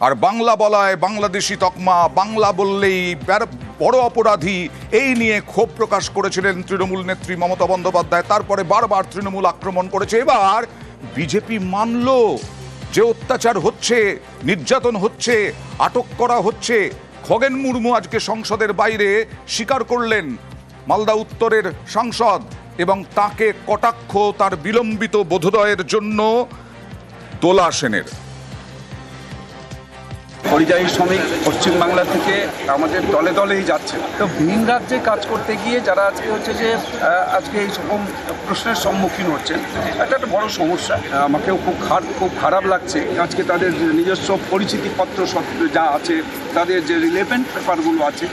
আর বাংলা বলায় বাংলাদেশি তকমা, বাংলা বললেই বড় অপরাধী, এই নিয়ে ক্ষোভ প্রকাশ করেছিলেন তৃণমূল নেত্রী মমতা বন্দ্যোপাধ্যায়। তারপরে বারবার তৃণমূল আক্রমণ করেছে। এবার বিজেপি মানল যে অত্যাচার হচ্ছে, নির্যাতন হচ্ছে, আটক করা হচ্ছে। খগেন মুর্মু আজকে সংসদের বাইরে স্বীকার করলেন, মালদা উত্তরের সাংসদ, এবং তাকে কটাক্ষ তার বিলম্বিত বোধোদয়ের জন্য দোলা সেনের। পরিযায়ী শ্রমিক পশ্চিমবাংলা থেকে আমাদের দলে দলেই যাচ্ছে, তো ভিন রাজ্যে কাজ করতে গিয়ে যারা আজকে হচ্ছে যে আজকে এই রকম প্রশ্নের সম্মুখীন হচ্ছেন, এটা একটা বড় সমস্যা। আমাকেও খুব খারাপ লাগছে আজকে তাদের নিজস্ব পরিচিতিপত্র যা আছে, তাদের যে রিলেভেন্ট পেপারগুলো আছে,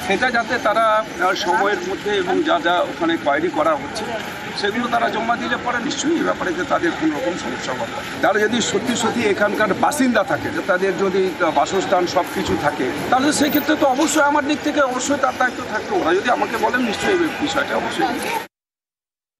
সেটা যাতে তারা সময়ের মধ্যে এবং যা যা ওখানে কোয়ারি করা হচ্ছে সেগুলো তারা জমা দিলে পরে নিশ্চয়ই এই ব্যাপারে যে তাদের কোনো রকম সমস্যা হবে। তারা যদি সত্যি সত্যি এখানকার বাসিন্দা থাকে, যে তাদের যদি বাসস্থান সব কিছু থাকে, তাহলে সেই ক্ষেত্রে তো অবশ্যই আমার দিক থেকে অবশ্যই তার দায়িত্ব থাকবে। ওরা যদি আমাকে বলেন নিশ্চয়ই এই বিষয়টা অবশ্যই।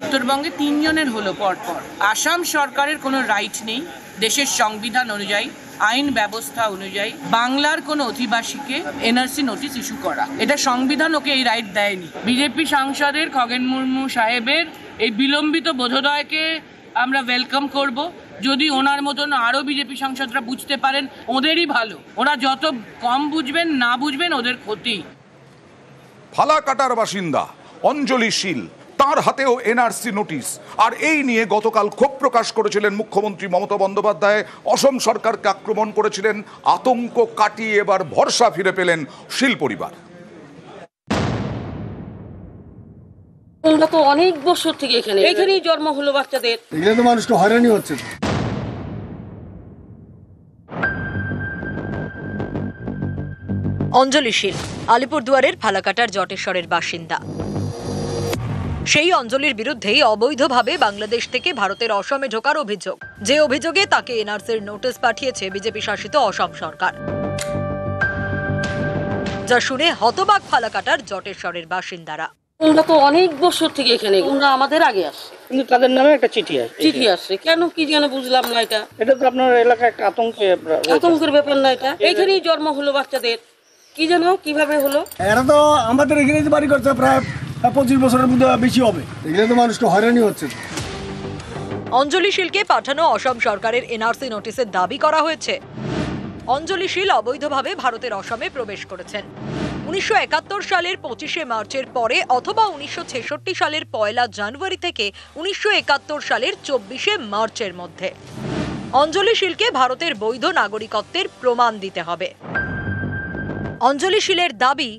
উত্তরবঙ্গে 3 জনের হলো পরপর। আসাম সরকারের কোনো রাইট নেই দেশের সংবিধান অনুযায়ী, আইন ব্যবস্থা অনুযায়ী বাংলার কোনো অধিবাসীকে এনআরসি নোটিশ ইস্যু করা। এটা সংবিধান ওকে এই রাইট দেয়নি। বিজেপি সাংসদের খগেন মুর্মু সাহেবের এই বিলম্বিত বোধোদয়কে আমরা ওয়েলকাম করব। যদি ওনার মতন আরও বিজেপি সাংসদরা বুঝতে পারেন, ওদেরই ভালো। ওরা যত কম বুঝবেন, না বুঝবেন, ওদের ক্ষতি। ফালাকাটার বাসিন্দা অঞ্জলি শীল, তার হাতেও এনআরসি নোটিশ। আর এই নিয়ে গতকাল ক্ষোভ প্রকাশ করেছিলেন মুখ্যমন্ত্রী মমতা বন্দ্যোপাধ্যায়। অসম সরকারকে আক্রমণ করেছিলেন। আতঙ্ক কাটিয়ে এবার ভরসা ফিরে পেলেন শীল পরিবার। আমরা তো অনেক বছর থেকে এখানেই জন্ম হলো বাচ্চাদের। এগুলো তো মানুষকে হয়রানি হচ্ছে। অঞ্জলি শীল আলিপুরদুয়ারের ফালাকাটার জটেশ্বরের বাসিন্দা। সেই অঞ্জলির বিরুদ্ধেই অবৈধভাবে বাংলাদেশ থেকে ভারতের অসমে ঢোকার অভিযোগ, যে অভিযোগে তাকে এনআরসির নোটিশ পাঠিয়েছে বিজেপি শাসিত অসম সরকার। যা শুনে হতবাক ফালাকাটার জটেশ্বরের বাসিন্দারা। আমরা তো অনেক বছর থেকে এখানে, ওরা আমাদের আগে আসে, কিন্তু তাদের নামে একটা চিঠি আসছে কেন কি যেন বুঝলাম না। এটা তো আপনার এলাকায় একটা আতঙ্কের ব্যাপার না? এটা এখানেই জন্ম হলো বাচ্চাদের, কি যেন কিভাবে হলো। এরা তো আমাদের এখানে বাড়ি করছে প্রায় 25 বছরের মধ্যে বেশি হবে। এগুলো তো মানুষকে হয়রানি হচ্ছে। অঞ্জলি শীলকে পাঠানো অসম সরকারের এনআরসি নোটিশের দাবি করা হয়েছে, অঞ্জলি শীল অবৈধভাবে ভারতের অসমে প্রবেশ করেছেন 1971 সালের 25শে মার্চের পরে, অথবা 1966 সালের 1 জানুয়ারি থেকে 1971 সালের 24শে মার্চের মধ্যে। অঞ্জলি শীলকে ভারতের বৈধ নাগরিকত্বের প্রমাণ দিতে হবে। অঞ্জলি শীলের দাবি,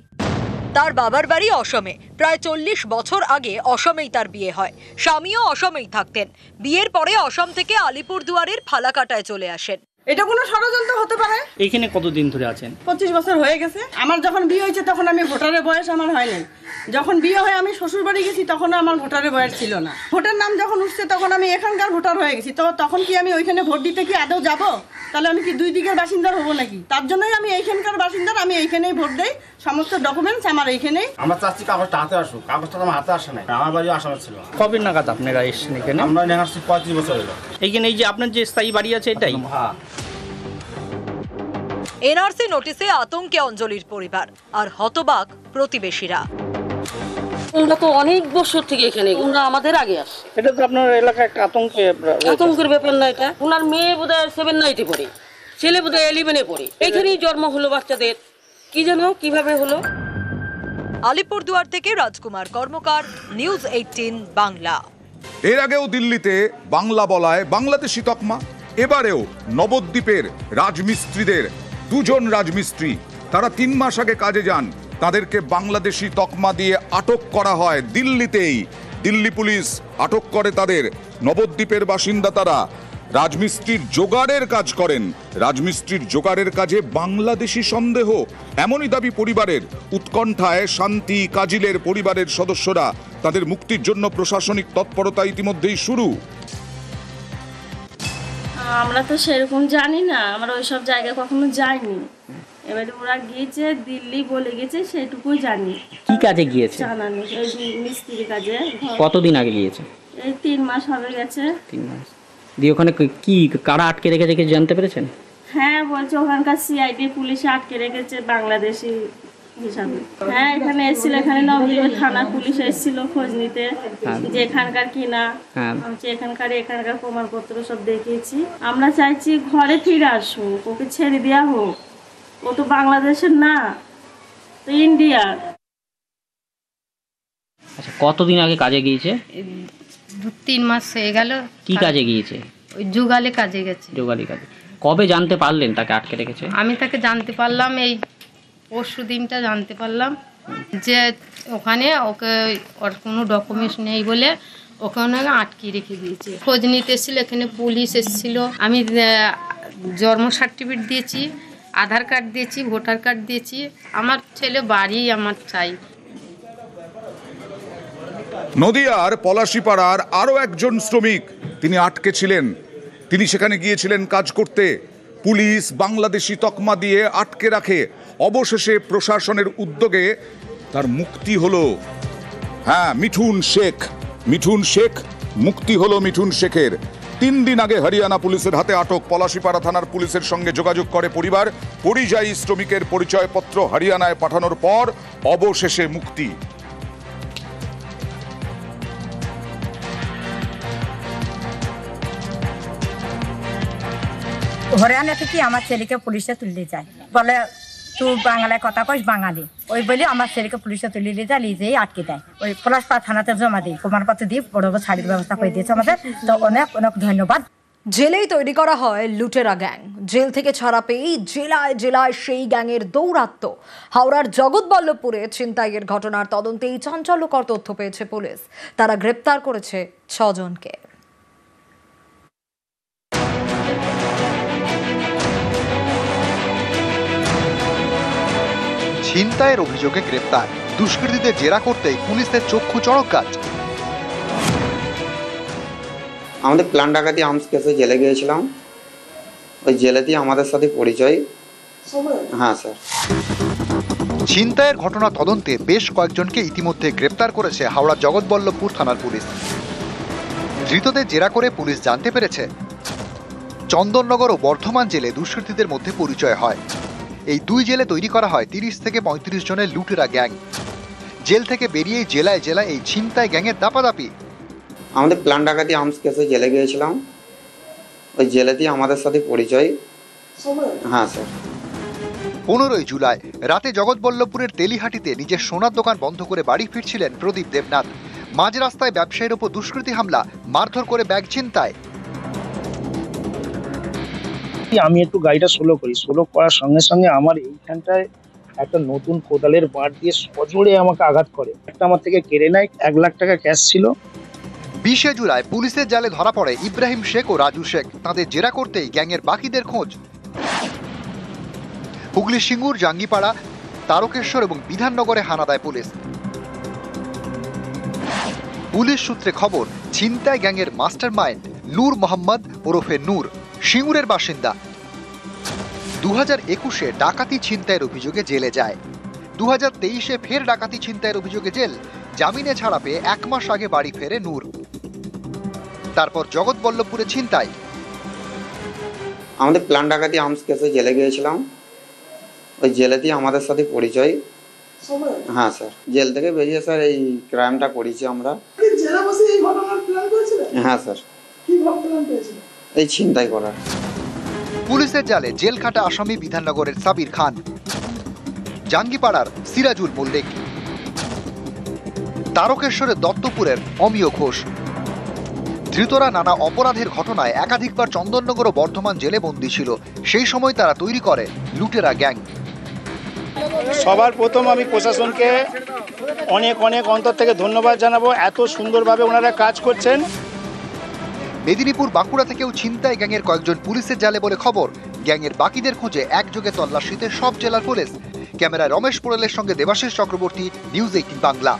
তার বাবার বাড়ি অসমে। প্রায় 40 বছর আগে অসমেই তার বিয়ে হয়। স্বামীও অসমেই থাকতেন। বিয়ের পরে অসম থেকে আলিপুরদুয়ারের ফালাকাটায় চলে আসেন। এটা কোনো ষড়যন্ত্র হতে পারে? এখানে কতদিন ধরে আছেন? 25 বছর হয়ে গেছে। আমার যখন বিয়ে হয়েছে তখন আমি ভোটারের বয়স আমার হয়নি। যখন বিয়ে হয়ে আমি শ্বশুর বাড়ি গেছি তখন আমার ভোটারের বয়স ছিল না। ভোটার নাম যখন উঠছে তখন আমি এখানকার ভোটার হয়ে গেছি। তো তখন কি আমি ওইখানে ভোট দিতে কি আদৌ যাব? তাহলে আমি কি দুই দিকের বাসিন্দার হবো নাকি? তার জন্যই আমি এইখানকার বাসিন্দার, আমি এইখানেই ভোট দেই। সমস্ত ডকুমেন্টস আমার এইখানেই। আমরা চাচ্ছি কাগজটা হাতে আসুক। কাগজটা আমার হাতে আসে নাই। আমার বাড়ি আসামে ছিল। কবে নাগাদ আপনারা এসেছেন এখানে? আমরা আসছি 25 বছর হলো। এইখানে এই যে আপনার যে স্থায়ী বাড়ি আছে এটাই? হ্যাঁ। এনআরসি নোটিশে আতঙ্কে অঞ্জলির পরিবার আর হতবাক প্রতিবেশীরা। আমরা তো অনেক বছর থেকে এখানে, ওরা আমাদের আগে আসে। এটা তো আপনার এলাকায় একটা আতঙ্কের ব্যাপার না? এটা ওনার মেয়ে বোধহয় 7-9 পড়ে, ছেলে বোধহয় 11-এ পড়ে। এখানেই জন্ম হলো বাচ্চাদের, কি যেন কিভাবে হলো। আলিপুরদুয়ার থেকে রাজকুমার কর্মকার, নিউজ 18 বাংলা। এর আগেও দিল্লিতে বাংলা বলায় বাংলাদেশি তকমা। এবারেও নবদ্বীপের রাজমিস্ত্রিদের 2 জন রাজমিস্ত্রি, তারা 3 মাস আগে কাজে যান, তাদেরকে বাংলাদেশি তকমা দিয়ে আটক করা হয় দিল্লিতেই। দিল্লি পুলিশ আটক করে তাদের। নবদ্বীপের বাসিন্দা তারা। রাজমিস্ত্রির জোগাড়ের কাজ করেন। রাজমিস্ত্রির জোগাড়ের কাজে বাংলাদেশি সন্দেহ, এমনই দাবি পরিবারের। উৎকণ্ঠায় শান্তি কাজিলের পরিবারের সদস্যরা। তাদের মুক্তির জন্য প্রশাসনিক তৎপরতা ইতিমধ্যেই শুরু। আমরা তো সেরকম জানি না, আমরা ওইসব জায়গায় কখনো যাইনি। এবারে ওরা গিয়েছে, দিল্লি বলে গেছে, সেটুকুই জানি। কি কাজে গিয়েছে? জানা নেই। এই মিস্ত্রি কাজে। কতদিন আগে গিয়েছে? এই 3 মাস হবে গেছে। 3 মাস দিয়ে ওখানে কি কারা আটকে রেখেছে কিছু জানতে পেরেছেন? হ্যাঁ বলছে ওখানকার সিআইডি পুলিশে আটকে রেখেছে বাংলাদেশি হিসাবে। হ্যাঁ এখানে এসেছিল, এখানে নবদ্বীপ থানার পুলিশ এসেছিল খোঁজ নিতে যে এখানকার কিনা। এখানকার প্রমাণপত্র সব দেখিয়েছি। আমরা চাইছি ঘরে ফিরে আসুক, ওকে ছেড়ে দেওয়া হোক। ও তো বাংলাদেশের না, তো ইন্ডিয়ার। আচ্ছা, কতদিন আগে কাজে গিয়েছে? 2-3 মাস হয়ে গেল। কি কাজে গিয়েছে? ওই যুগালে কাজে গেছে। যোগালি কাজে। কবে জানতে পারলেন তাকে আটকে রেখেছে? আমি তাকে জানতে পারলাম এই পরশু দিনটা জানতে পারলাম যে ওখানে ওকে ওর কোনো ডকুমেন্টস নেই বলে ওখানে আটকে রেখে দিয়েছে। খোঁজ নিতে এসেছিল, এখানে পুলিশ এসেছিল। আমি জন্ম সার্টিফিকেট দিয়েছি, আধার কার্ড দিয়েছি, ভোটার কার্ড দিয়েছি। আমার ছেলে বাড়ি আমার চাই। নদিয়ার পলাশীপাড়ার আরও একজন শ্রমিক তিনি আটকে ছিলেন। তিনি সেখানে গিয়েছিলেন কাজ করতে। পুলিশ বাংলাদেশি তকমা দিয়ে আটকে রাখে। অবশেষে প্রশাসনের উদ্যোগে তার মুক্তি হলো। হ্যাঁ, মিঠুন শেখ মুক্তি হলো মিঠুন শেখের। 3 দিন আগে হরিয়ানা পুলিশের হাতে আটক। পলাশীপাড়া থানার পুলিশের সঙ্গে যোগাযোগ করে পরিবার। পরিযায়ী শ্রমিকের পরিচয়পত্র হরিয়ানায় পাঠানোর পর অবশেষে মুক্তি। হরিয়ানা থেকে আমার ছেলেকে পুলিশে তুলে যায়, বলে তুই বাংলায় কথা কইস বাঙালি, ওই বলে আমার ছেলেকে পুলিশে তুলে নিয়ে যায়, নিজেই আটকে দেয়। ওই পলাশপাড়া থানাতে জমা দিই, প্রমাণপত্র দিয়ে বড় বড় ছাড়ির ব্যবস্থা করে দিয়েছে আমাদের। তো অনেক অনেক ধন্যবাদ। জেলেই তৈরি করা হয় লুটেরা গ্যাং। জেল থেকে ছাড়া পেয়েই জেলায় জেলায় সেই গ্যাংয়ের দৌরাত্ম্য। হাওড়ার জগৎবল্লভপুরে ছিনতাইয়ের ঘটনার তদন্তেই চাঞ্চল্যকর তথ্য পেয়েছে পুলিশ। তারা গ্রেপ্তার করেছে 6 জনকে। ছিনতাইয়ের অভিযোগে গ্রেপ্তার দুষ্কৃতীদের জেরা করতেই পুলিশের চক্ষু চড়ক গাছ। আমাদের প্ল্যান ডাকাতি আর্মস কেসে জেলে গিয়েছিলাম, ওই জেলেতেই আমাদের সাথে পরিচয়। হ্যাঁ স্যার। ছিনতাইয়ের ঘটনা তদন্তে বেশ কয়েকজনকে ইতিমধ্যে গ্রেপ্তার করেছে হাওড়া জগৎবল্লভপুর থানার পুলিশ। ধৃতদের জেরা করে পুলিশ জানতে পেরেছে চন্দননগর ও বর্ধমান জেলে দুষ্কৃতীদের মধ্যে পরিচয় হয়। এই 2 জেলে তৈরি করা হয় 30 থেকে 35 জনের লুটেরা গ্যাং। জেল থেকে বেরিয়েই জেলায় জেলায় এই ছিনতাই গ্যাংয়ের দাপাদাপি। আমাদের প্ল্যান ডাকাতি আর্মস কেসে জেলে গিয়েছিলাম, ওই জেলেতেই আমাদের সাথে পরিচয়। হ্যাঁ স্যার। 15 জুলাই রাতে জগৎবল্লভপুরের তেলিহাটিতে নিজের সোনার দোকান বন্ধ করে বাড়ি ফিরছিলেন প্রদীপ দেবনাথ। মাঝ রাস্তায় ব্যবসায়ীর ওপর দুষ্কৃতী হামলা, মারধর করে ব্যাগ ছিনতাই। আমি একটু গাড়িটা স্লো করার সঙ্গে সঙ্গে আমার এইখানটায় একটা নতুন কোদালের বাঁট দিয়ে সজোরে আমাকে আঘাত করে। একটা আমার থেকে কেড়ে নেয়। 1 লাখ টাকা ক্যাশ ছিল। 20 জুলাই পুলিশের জালে ধরা পড়ে ইব্রাহিম শেখ ও রাজু শেখ। তাদের জেরা করতেই গ্যাংয়ের বাকিদের খোঁজ। হুগলি সিঙ্গুর, জাঙ্গিপাড়া, তারকেশ্বর এবং বিধাননগরে হানা দেয় পুলিশ। পুলিশ সূত্রে খবর, ছিনতাই গ্যাংয়ের মাস্টারমাইন্ড নূর মোহাম্মদ ওরফে নূর সিঙ্গুরের বাসিন্দা। 2021-এ ডাকাতি ছিনতাইয়ের অভিযোগে জেলে যায়। 2023-এ ফের ডাকাতি ছিনতাইয়ের অভিযোগে জেল। জামিনে ছাড়া পেয়ে 1 মাস আগে বাড়ি ফেরে নূর। তারপর জগৎবল্লভপুরে ছিনতাই। আমাদের প্ল্যান ডাকাতি আর্মস কেসে জেলে গিয়েছিলাম, ওই জেলেতেই আমাদের সাথে পরিচয়। হ্যাঁ স্যার। জেল থেকে বেরিয়ে স্যার এই ক্রাইমটা করেছি আমরা। হ্যাঁ স্যার। এই ছিনতাই করার। পুলিশের জালে জেল খাটা আসামি বিধাননগরের সাবির খান, জাঙ্গিপাড়ার সিরাজুল মল্লিক, তারকেশ্বরের দত্তপুরের অমিয় ঘোষ। ধৃতরা নানা অপরাধের ঘটনায় একাধিকবার চন্দননগর ও বর্ধমান জেলে বন্দী ছিল। সেই সময় তারা তৈরি করে লুটেরা গ্যাং। সবার প্রথম আমি প্রশাসনকে অনেক অন্তর থেকে ধন্যবাদ জানাবো। এত সুন্দরভাবে ওনারা কাজ করছেন। মেদিনীপুর, বাঁকুড়া থেকেও ছিনতাই গ্যাংয়ের কয়েকজন পুলিশের জালে বলে খবর। গ্যাংয়ের বাকিদের খুঁজে একযোগে তল্লাশিতে সব জেলার পুলিশ। ক্যামেরায় রমেশ পোড়েলের সঙ্গে দেবাশিস চক্রবর্তী, নিউজ 18 বাংলা।